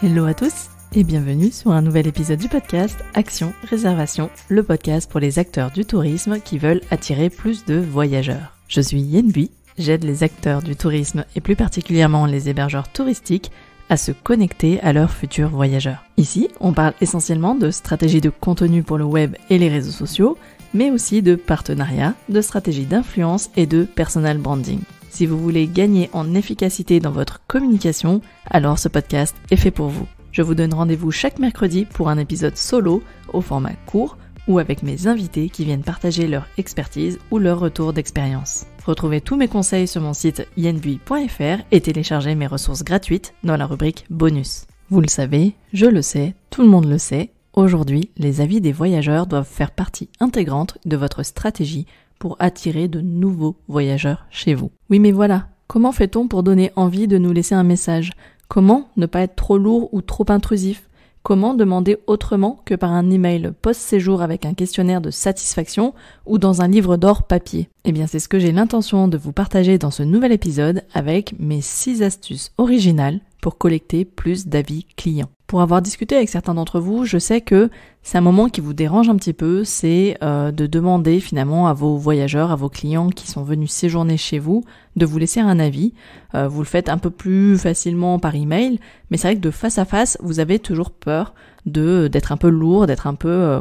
Hello à tous et bienvenue sur un nouvel épisode du podcast Action Réservation, le podcast pour les acteurs du tourisme qui veulent attirer plus de voyageurs. Je suis Yen Bui, j'aide les acteurs du tourisme et plus particulièrement les hébergeurs touristiques à se connecter à leurs futurs voyageurs. Ici, on parle essentiellement de stratégies de contenu pour le web et les réseaux sociaux, mais aussi de partenariats, de stratégies d'influence et de personal branding. Si vous voulez gagner en efficacité dans votre communication, alors ce podcast est fait pour vous. Je vous donne rendez-vous chaque mercredi pour un épisode solo au format court ou avec mes invités qui viennent partager leur expertise ou leur retour d'expérience. Retrouvez tous mes conseils sur mon site yenbui.fr et téléchargez mes ressources gratuites dans la rubrique bonus. Vous le savez, je le sais, tout le monde le sait, aujourd'hui, les avis des voyageurs doivent faire partie intégrante de votre stratégie pour attirer de nouveaux voyageurs chez vous. Oui, mais voilà, comment fait-on pour donner envie de nous laisser un message ? Comment ne pas être trop lourd ou trop intrusif ? Comment demander autrement que par un email post-séjour avec un questionnaire de satisfaction ou dans un livre d'or papier ? Eh bien, c'est ce que j'ai l'intention de vous partager dans ce nouvel épisode avec mes 6 astuces originales pour collecter plus d'avis clients. Pour avoir discuté avec certains d'entre vous, je sais que c'est un moment qui vous dérange un petit peu, c'est de demander finalement à vos voyageurs, à vos clients qui sont venus séjourner chez vous, de vous laisser un avis. Vous le faites un peu plus facilement par email, mais c'est vrai que de face à face, vous avez toujours peur d'être un peu lourd, d'être un peu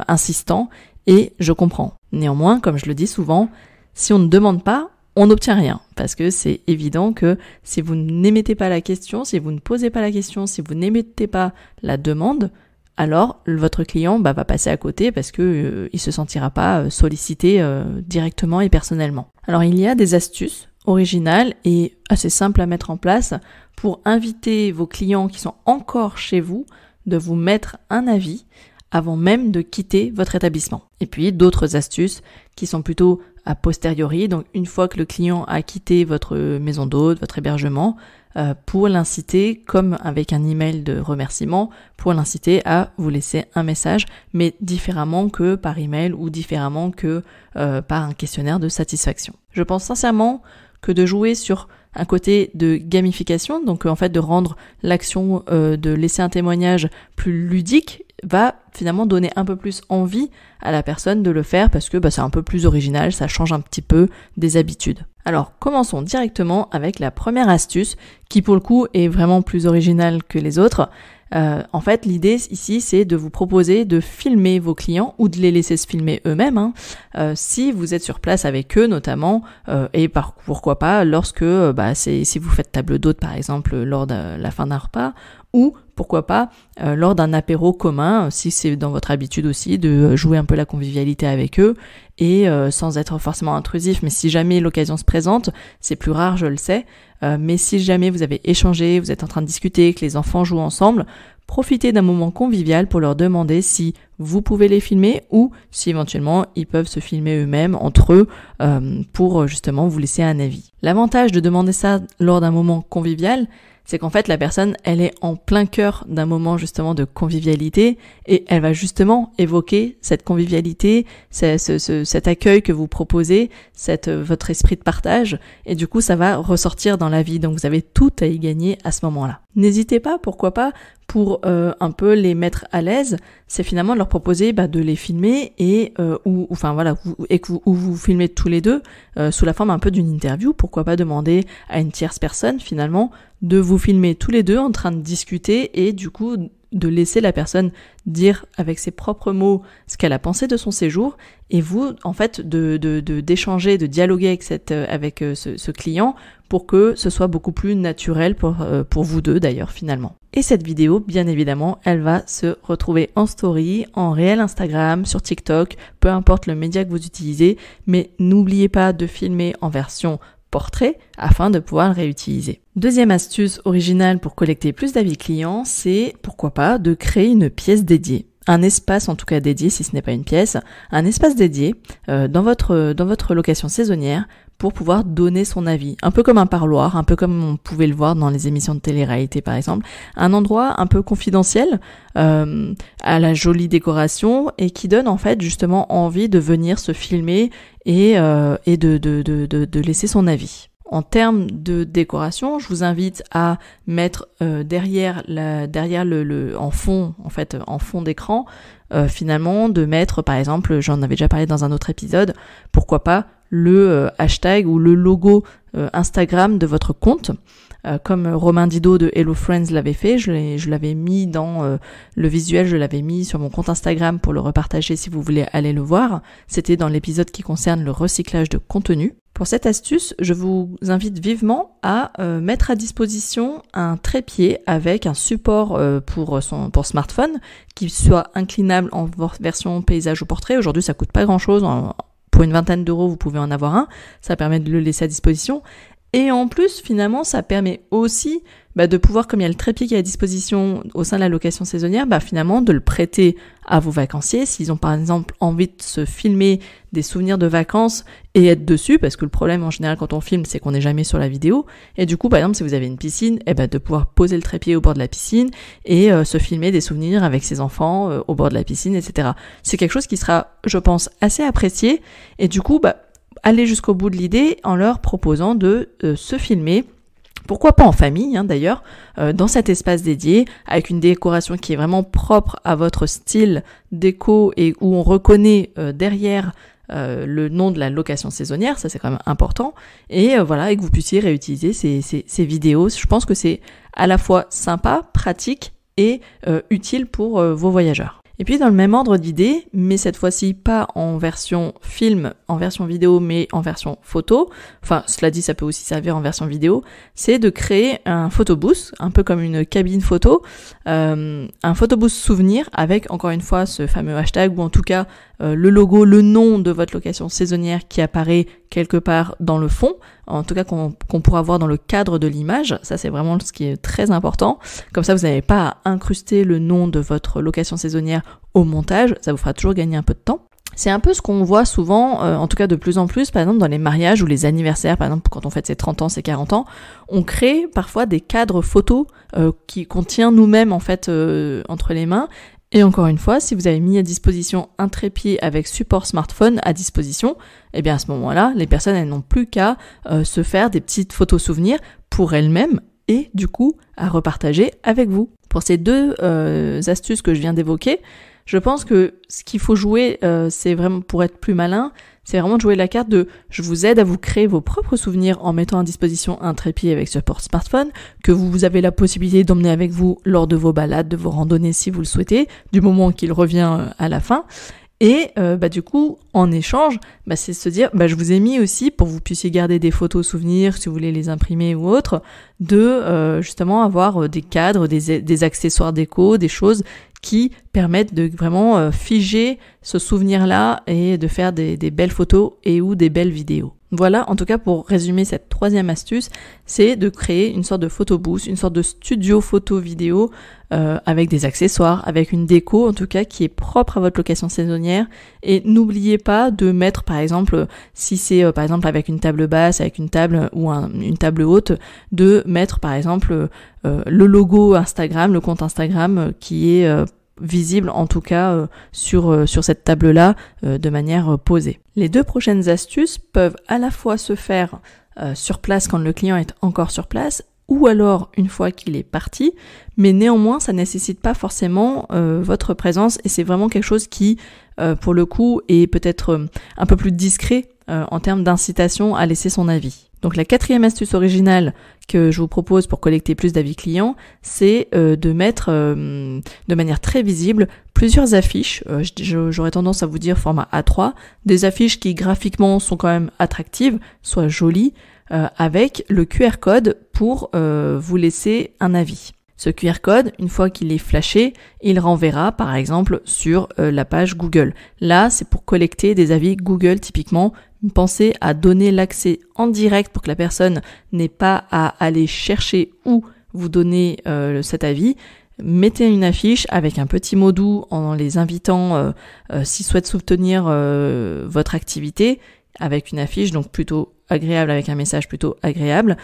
insistant, et je comprends. Néanmoins, comme je le dis souvent, si on ne demande pas, on n'obtient rien, parce que c'est évident que si vous n'émettez pas la question, si vous ne posez pas la question, si vous n'émettez pas la demande, alors votre client va passer à côté parce que il se sentira pas sollicité directement et personnellement. Alors il y a des astuces originales et assez simples à mettre en place pour inviter vos clients qui sont encore chez vous de vous mettre un avis avant même de quitter votre établissement. Et puis d'autres astuces qui sont plutôt a posteriori, donc une fois que le client a quitté votre maison d'hôte, votre hébergement, pour l'inciter, comme avec un email de remerciement, pour l'inciter à vous laisser un message, mais différemment que par email ou différemment que par un questionnaire de satisfaction. Je pense sincèrement que de jouer sur un côté de gamification, donc en fait de rendre l'action de laisser un témoignage plus ludique, va finalement donner un peu plus envie à la personne de le faire parce que c'est un peu plus original, ça change un petit peu des habitudes. Alors commençons directement avec la première astuce qui pour le coup est vraiment plus originale que les autres. En fait, l'idée ici, c'est de vous proposer de filmer vos clients ou de les laisser se filmer eux-mêmes, si vous êtes sur place avec eux notamment, et pourquoi pas lorsque, si vous faites table d'hôte par exemple lors de la fin d'un repas, ou pourquoi pas lors d'un apéro commun, si c'est dans votre habitude aussi de jouer un peu la convivialité avec eux, et sans être forcément intrusif, mais si jamais l'occasion se présente, c'est plus rare, je le sais, mais si jamais vous avez échangé, vous êtes en train de discuter, que les enfants jouent ensemble, profitez d'un moment convivial pour leur demander si vous pouvez les filmer ou si éventuellement ils peuvent se filmer eux-mêmes entre eux pour justement vous laisser un avis. L'avantage de demander ça lors d'un moment convivial, c'est qu'en fait la personne, elle est en plein cœur d'un moment justement de convivialité et elle va justement évoquer cette convivialité, cet accueil que vous proposez, votre esprit de partage et du coup ça va ressortir dans la vie. Donc vous avez tout à y gagner à ce moment-là. N'hésitez pas, pourquoi pas, pour un peu les mettre à l'aise, c'est finalement de leur proposer de les filmer et que vous filmez tous les deux sous la forme un peu d'une interview. Pourquoi pas demander à une tierce personne finalement de vous filmer tous les deux en train de discuter et du coup de laisser la personne dire avec ses propres mots ce qu'elle a pensé de son séjour et vous en fait d'échanger, de dialoguer avec ce client pour que ce soit beaucoup plus naturel pour vous deux d'ailleurs finalement. Et cette vidéo, bien évidemment, elle va se retrouver en story, en réel Instagram, sur TikTok, peu importe le média que vous utilisez, mais n'oubliez pas de filmer en version portrait afin de pouvoir le réutiliser. Deuxième astuce originale pour collecter plus d'avis clients, c'est pourquoi pas de créer une pièce dédiée. Un espace en tout cas dédié, si ce n'est pas une pièce, un espace dédié dans votre location saisonnière pour pouvoir donner son avis. Un peu comme un parloir, un peu comme on pouvait le voir dans les émissions de télé-réalité par exemple. Un endroit un peu confidentiel, à la jolie décoration et qui donne en fait justement envie de venir se filmer et de laisser son avis. En termes de décoration, je vous invite à mettre derrière en fond d'écran, finalement de mettre par exemple, j'en avais déjà parlé dans un autre épisode, pourquoi pas le hashtag ou le logo Instagram de votre compte, comme Romain Didot de Hello Friends l'avait fait. Je l'avais mis dans le visuel, je l'avais mis sur mon compte Instagram pour le repartager si vous voulez aller le voir. C'était dans l'épisode qui concerne le recyclage de contenu. Pour cette astuce, je vous invite vivement à mettre à disposition un trépied avec un support pour smartphone qui soit inclinable en version paysage ou portrait. Aujourd'hui, ça coûte pas grand-chose. Pour une vingtaine d'euros, vous pouvez en avoir un. Ça permet de le laisser à disposition. Et en plus, finalement, ça permet aussi de pouvoir, comme il y a le trépied qui est à disposition au sein de la location saisonnière, finalement de le prêter à vos vacanciers s'ils ont par exemple envie de se filmer des souvenirs de vacances et être dessus, parce que le problème en général quand on filme, c'est qu'on n'est jamais sur la vidéo. Et du coup, par exemple, si vous avez une piscine, de pouvoir poser le trépied au bord de la piscine et se filmer des souvenirs avec ses enfants au bord de la piscine, etc. C'est quelque chose qui sera, je pense, assez apprécié. Et du coup, aller jusqu'au bout de l'idée en leur proposant de se filmer, pourquoi pas en famille d'ailleurs, dans cet espace dédié, avec une décoration qui est vraiment propre à votre style déco et où on reconnaît derrière le nom de la location saisonnière, ça c'est quand même important, et et que vous puissiez réutiliser ces vidéos. Je pense que c'est à la fois sympa, pratique et utile pour vos voyageurs. Et puis dans le même ordre d'idée, mais cette fois-ci pas en version film, en version vidéo, mais en version photo, enfin cela dit ça peut aussi servir en version vidéo, c'est de créer un photobooth, un peu comme une cabine photo, un photobooth souvenir avec encore une fois ce fameux hashtag ou en tout cas le logo, le nom de votre location saisonnière qui apparaît quelque part dans le fond, en tout cas qu'on pourra voir dans le cadre de l'image. Ça c'est vraiment ce qui est très important. Comme ça vous n'avez pas à incruster le nom de votre location saisonnière au montage, ça vous fera toujours gagner un peu de temps. C'est un peu ce qu'on voit souvent, en tout cas de plus en plus, par exemple dans les mariages ou les anniversaires, par exemple quand on fête ses 30 ans, ses 40 ans, on crée parfois des cadres photos qu'on tient nous-mêmes en fait entre les mains. Et encore une fois, si vous avez mis à disposition un trépied avec support smartphone à disposition, à ce moment-là, les personnes elles n'ont plus qu'à se faire des petites photos souvenirs pour elles-mêmes et du coup à repartager avec vous. Pour ces deux astuces que je viens d'évoquer, je pense que ce qu'il faut jouer, c'est vraiment pour être plus malin, c'est vraiment de jouer la carte de je vous aide à vous créer vos propres souvenirs en mettant à disposition un trépied avec support smartphone que vous avez la possibilité d'emmener avec vous lors de vos balades, de vos randonnées si vous le souhaitez, du moment qu'il revient à la fin. Et du coup, en échange, c'est se dire, je vous ai mis aussi pour que vous puissiez garder des photos souvenirs, si vous voulez les imprimer ou autre, de justement avoir des cadres, des accessoires déco, des choses qui permettent de vraiment figer ce souvenir-là et de faire des belles photos et ou des belles vidéos. Voilà, en tout cas pour résumer cette troisième astuce, c'est de créer une sorte de photobooth, une sorte de studio photo-vidéo avec des accessoires, avec une déco en tout cas qui est propre à votre location saisonnière. Et n'oubliez pas de mettre par exemple, si c'est par exemple avec une table basse, avec une table ou une table haute, de mettre par exemple le logo Instagram, le compte Instagram qui est visible en tout cas sur cette table-là de manière posée. Les deux prochaines astuces peuvent à la fois se faire sur place quand le client est encore sur place ou alors une fois qu'il est parti, mais néanmoins ça nécessite pas forcément votre présence et c'est vraiment quelque chose qui pour le coup est peut-être un peu plus discret en termes d'incitation à laisser son avis. Donc la quatrième astuce originale que je vous propose pour collecter plus d'avis clients, c'est de mettre de manière très visible plusieurs affiches, j'aurais tendance à vous dire format A3, des affiches qui graphiquement sont quand même attractives, soit jolies, avec le QR code pour vous laisser un avis. Ce QR code, une fois qu'il est flashé, il renverra par exemple sur la page Google. Là, c'est pour collecter des avis Google typiquement. Pensez à donner l'accès en direct pour que la personne n'ait pas à aller chercher où vous donnez cet avis. Mettez une affiche avec un petit mot doux en les invitant s'ils souhaitent soutenir votre activité, avec une affiche donc plutôt agréable, avec un message plutôt agréable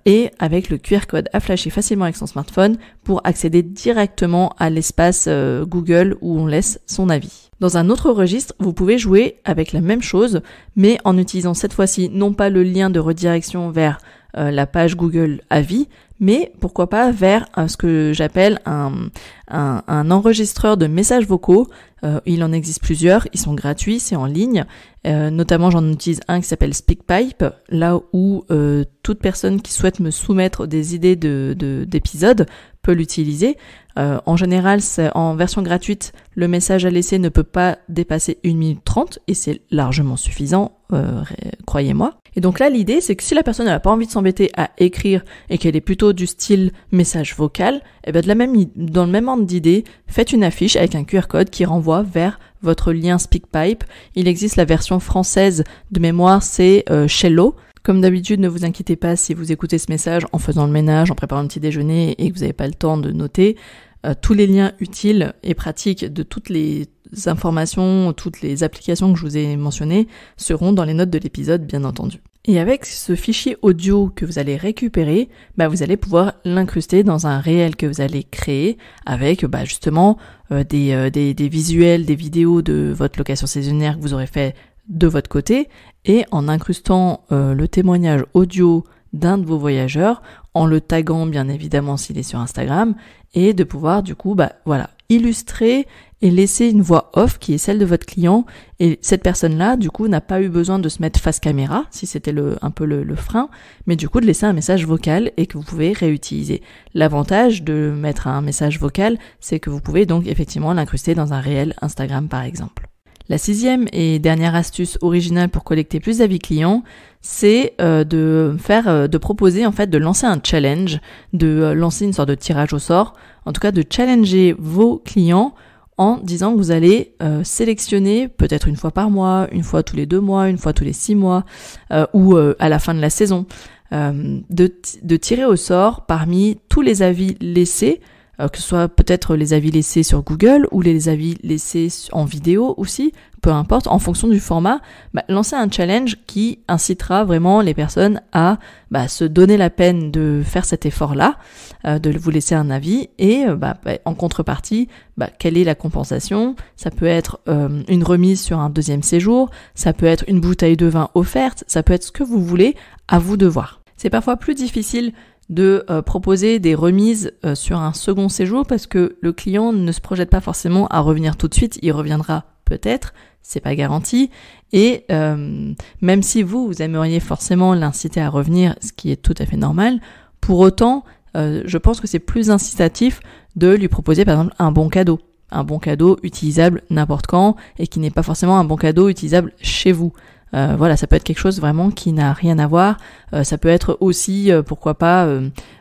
et avec le QR code à flasher facilement avec son smartphone pour accéder directement à l'espace Google où on laisse son avis. Dans un autre registre, vous pouvez jouer avec la même chose, mais en utilisant cette fois-ci non pas le lien de redirection vers la page Google Avis, mais pourquoi pas vers ce que j'appelle un enregistreur de messages vocaux. Il en existe plusieurs, ils sont gratuits, c'est en ligne. Notamment, j'en utilise un qui s'appelle SpeakPipe, là où toute personne qui souhaite me soumettre des idées d'épisodes peut l'utiliser. En général, en version gratuite, le message à laisser ne peut pas dépasser 1 minute 30 et c'est largement suffisant, croyez-moi. Et donc là, l'idée, c'est que si la personne n'a pas envie de s'embêter à écrire et qu'elle est plutôt du style message vocal, eh ben dans le même ordre d'idée, faites une affiche avec un QR code qui renvoie vers votre lien SpeakPipe. Il existe la version française de mémoire, c'est Shello. Comme d'habitude, ne vous inquiétez pas si vous écoutez ce message en faisant le ménage, en préparant un petit déjeuner et que vous n'avez pas le temps de noter. Tous les liens utiles et pratiques de toutes les informations, toutes les applications que je vous ai mentionnées seront dans les notes de l'épisode, bien entendu. Et avec ce fichier audio que vous allez récupérer, vous allez pouvoir l'incruster dans un réel que vous allez créer avec justement des visuels, des vidéos de votre location saisonnière que vous aurez fait de votre côté, et en incrustant le témoignage audio d'un de vos voyageurs, en le taguant bien évidemment s'il est sur Instagram, et de pouvoir du coup illustrer et laisser une voix off qui est celle de votre client, et cette personne-là du coup n'a pas eu besoin de se mettre face caméra si c'était un peu le frein, mais du coup de laisser un message vocal et que vous pouvez réutiliser. L'avantage de mettre un message vocal, c'est que vous pouvez donc effectivement l'incruster dans un réel Instagram par exemple. La 6e et dernière astuce originale pour collecter plus d'avis clients, c'est de proposer en fait de lancer un challenge, de lancer une sorte de tirage au sort, en tout cas de challenger vos clients en disant que vous allez sélectionner peut-être une fois par mois, une fois tous les 2 mois, une fois tous les 6 mois ou à la fin de la saison, de tirer au sort parmi tous les avis laissés, que ce soit peut-être les avis laissés sur Google ou les avis laissés en vidéo aussi, peu importe, en fonction du format, lancer un challenge qui incitera vraiment les personnes à se donner la peine de faire cet effort-là, de vous laisser un avis, et en contrepartie, quelle est la compensation? Ça peut être une remise sur un 2e séjour, ça peut être une bouteille de vin offerte, ça peut être ce que vous voulez, à vous de voir. C'est parfois plus difficile de proposer des remises sur un second séjour parce que le client ne se projette pas forcément à revenir tout de suite, il reviendra peut-être, c'est pas garanti, et même si vous aimeriez forcément l'inciter à revenir, ce qui est tout à fait normal, pour autant, je pense que c'est plus incitatif de lui proposer par exemple un bon cadeau utilisable n'importe quand et qui n'est pas forcément un bon cadeau utilisable chez vous. Ça peut être quelque chose vraiment qui n'a rien à voir. Ça peut être aussi, pourquoi pas,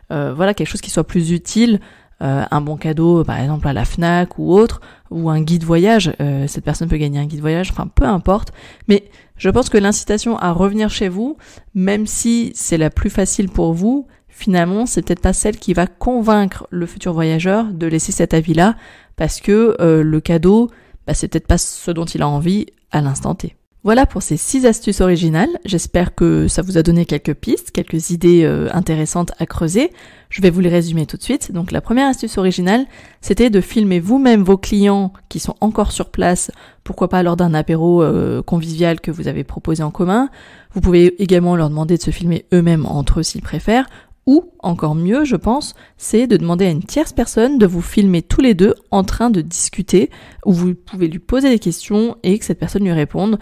quelque chose qui soit plus utile. Un bon cadeau, par exemple à la Fnac ou autre, ou un guide voyage. Cette personne peut gagner un guide voyage, peu importe. Mais je pense que l'incitation à revenir chez vous, même si c'est la plus facile pour vous, finalement, c'est peut-être pas celle qui va convaincre le futur voyageur de laisser cet avis-là, parce que le cadeau, c'est peut-être pas ce dont il a envie à l'instant T. Voilà pour ces 6 astuces originales. J'espère que ça vous a donné quelques pistes, quelques idées intéressantes à creuser. Je vais vous les résumer tout de suite. Donc la première astuce originale, c'était de filmer vous-même vos clients qui sont encore sur place, pourquoi pas lors d'un apéro convivial que vous avez proposé en commun. Vous pouvez également leur demander de se filmer eux-mêmes entre eux s'ils préfèrent. Ou, encore mieux, je pense, c'est de demander à une tierce personne de vous filmer tous les deux en train de discuter, où vous pouvez lui poser des questions et que cette personne lui réponde.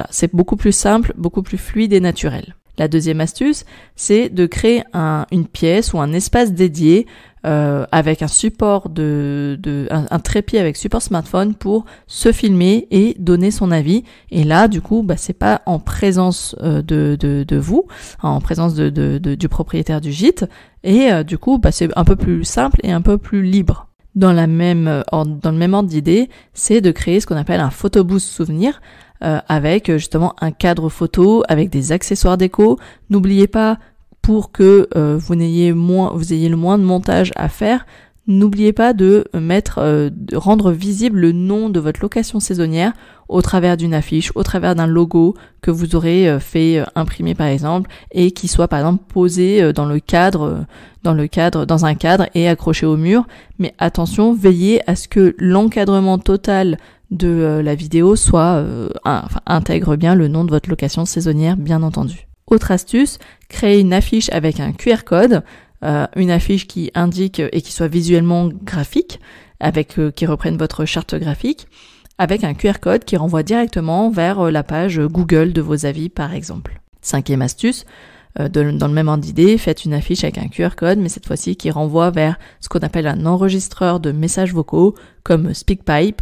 C'est beaucoup plus simple, beaucoup plus fluide et naturel. La deuxième astuce, c'est de créer une pièce ou un espace dédié avec un support un trépied avec support smartphone pour se filmer et donner son avis. Et là, du coup, c'est pas en présence de vous, en présence du propriétaire du gîte. Et du coup, c'est un peu plus simple et un peu plus libre. Dans le même ordre d'idée, c'est de créer ce qu'on appelle un photobooth souvenir, avec justement un cadre photo, avec des accessoires déco. N'oubliez pas, pour que vous ayez le moins de montage à faire, n'oubliez pas de rendre visible le nom de votre location saisonnière au travers d'une affiche, au travers d'un logo que vous aurez fait imprimer par exemple, et qui soit par exemple posé dans un cadre et accroché au mur. Mais attention, veillez à ce que l'encadrement total de la vidéo intègre bien le nom de votre location saisonnière, bien entendu. Autre astuce, créer une affiche avec un QR code, une affiche qui indique et qui soit visuellement graphique, qui reprenne votre charte graphique, avec un QR code qui renvoie directement vers la page Google de vos avis par exemple. 5e astuce, dans le même ordre d'idée, faites une affiche avec un QR code, mais cette fois-ci qui renvoie vers ce qu'on appelle un enregistreur de messages vocaux, comme SpeakPipe,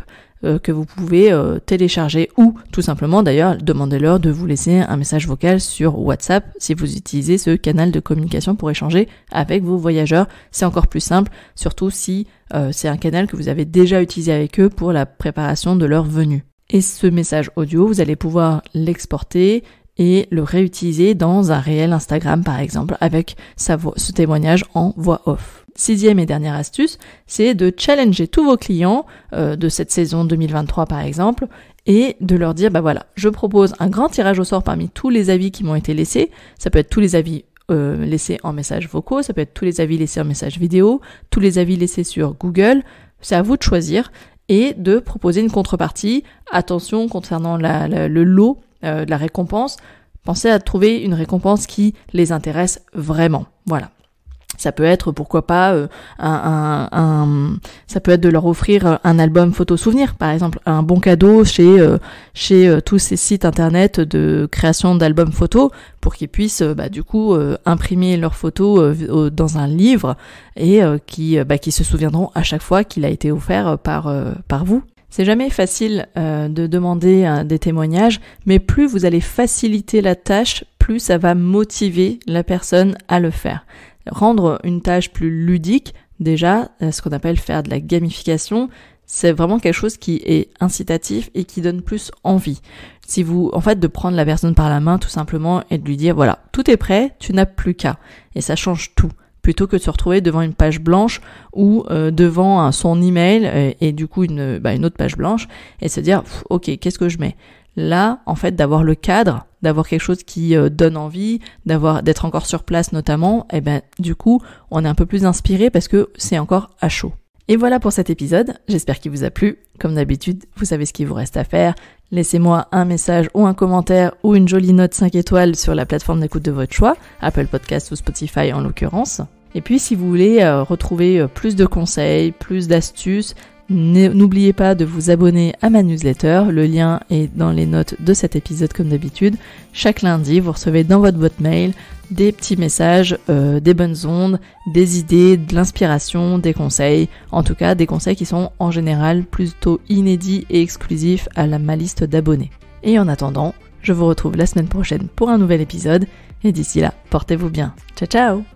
que vous pouvez télécharger ou tout simplement d'ailleurs demandez-leur de vous laisser un message vocal sur WhatsApp si vous utilisez ce canal de communication pour échanger avec vos voyageurs. C'est encore plus simple, surtout si c'est un canal que vous avez déjà utilisé avec eux pour la préparation de leur venue. Et ce message audio, vous allez pouvoir l'exporter et le réutiliser dans un réel Instagram par exemple avec ce témoignage en voix off. 6e et dernière astuce, c'est de challenger tous vos clients de cette saison 2023 par exemple et de leur dire voilà, je propose un grand tirage au sort parmi tous les avis qui m'ont été laissés. Ça peut être tous les avis laissés en messages vocaux, ça peut être tous les avis laissés en messages vidéo, tous les avis laissés sur Google. C'est à vous de choisir et de proposer une contrepartie. Attention concernant le lot de la récompense, pensez à trouver une récompense qui les intéresse vraiment. Voilà. Ça peut être, pourquoi pas, ça peut être de leur offrir un album photo souvenir, par exemple, un bon cadeau chez tous ces sites internet de création d'albums photos pour qu'ils puissent, imprimer leurs photos dans un livre et qui se souviendront à chaque fois qu'il a été offert par vous. C'est jamais facile de demander des témoignages, mais plus vous allez faciliter la tâche, plus ça va motiver la personne à le faire. Rendre une tâche plus ludique, déjà, ce qu'on appelle faire de la gamification, c'est vraiment quelque chose qui est incitatif et qui donne plus envie. De prendre la personne par la main tout simplement et de lui dire voilà, tout est prêt, tu n'as plus qu'à. Et ça change tout. Plutôt que de se retrouver devant une page blanche ou devant son email et du coup une autre page blanche et se dire ok, qu'est-ce que je mets ? Là, en fait, d'avoir le cadre, d'avoir quelque chose qui donne envie, d'être encore sur place notamment, du coup, on est un peu plus inspiré parce que c'est encore à chaud. Et voilà pour cet épisode, j'espère qu'il vous a plu. Comme d'habitude, vous savez ce qu'il vous reste à faire. Laissez-moi un message ou un commentaire ou une jolie note 5 étoiles sur la plateforme d'écoute de votre choix, Apple Podcast ou Spotify en l'occurrence. Et puis si vous voulez retrouver plus de conseils, plus d'astuces, n'oubliez pas de vous abonner à ma newsletter, le lien est dans les notes de cet épisode comme d'habitude. Chaque lundi, vous recevez dans votre boîte mail des petits messages, des bonnes ondes, des idées, de l'inspiration, des conseils, en tout cas des conseils qui sont en général plutôt inédits et exclusifs à ma liste d'abonnés. Et en attendant, je vous retrouve la semaine prochaine pour un nouvel épisode, et d'ici là, portez-vous bien. Ciao ciao!